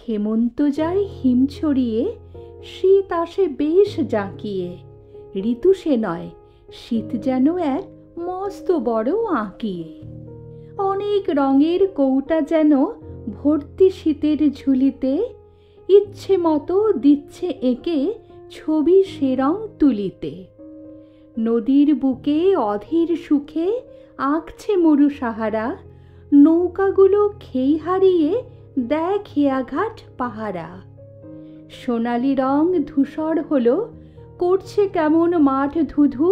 হেমন্ত যায় হিম ছড়িয়ে, শীত আসে বেশ জাঁকিয়ে। ঋতু সে নয়, শীত যেন এক মস্ত বড় আঁকিয়ে। অনেক রঙের কৌটা যেন ভর্তি শীতের ঝুলিতে, ইচ্ছে মতো দিচ্ছে এঁকে ছবি সে রং তুলিতে। নদীর বুকে অধীর সুখে আঁকছে মরু সাহারা, নৌকাগুলো খেই হারিয়ে দেয় খেয়াঘাট পাহারা। সোনালি রং ধূসর হলো, করছে কেমন মাঠ ধুধু,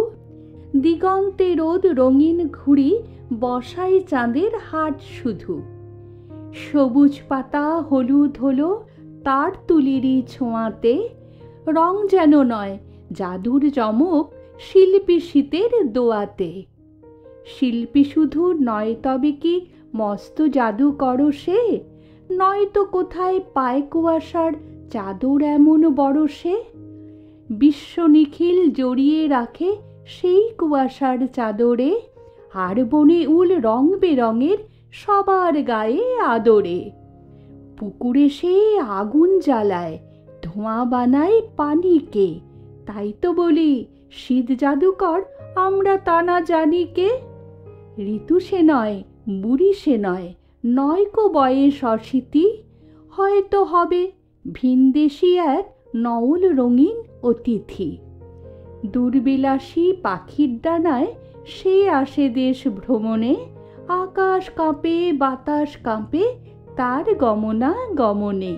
দিগন্তে রোদ রঙিন ঘুড়ি বসায় চাঁদের হাট শুধু। সবুজ পাতা হলুদ হলো তার তুলিরই ছোঁয়াতে, রং যেন নয় জাদুর চমক শিল্পী শীতের দোয়াতে। শিল্পী শুধু নয় তবে কি মস্ত জাদু করো সে, নয়তো কোথায় পায় কুয়াশার চাদর এমন বড় সে। বিশ্ব নিখিল জড়িয়ে রাখে সেই কুয়াশার চাদরে, আর বনে উল রং বেরঙের সবার গায়ে আদরে। পুকুরে সে আগুন জ্বালায়, ধোঁয়া বানায় পানিকে, তাই তো বলি শীত জাদুকর আমরা তা না জানি কে। ঋতু সে নয়, বুড়ি সে নয়, নয়কো বয়স অশীতি, হয়তো হবে ভিনদেশী এক নওল রঙিন অতিথি। দূরবিলাসী পাখির ডানায় সে আসে দেশ ভ্রমণে, আকাশ কাঁপে বাতাস কাঁপে তার গমনা গমনে।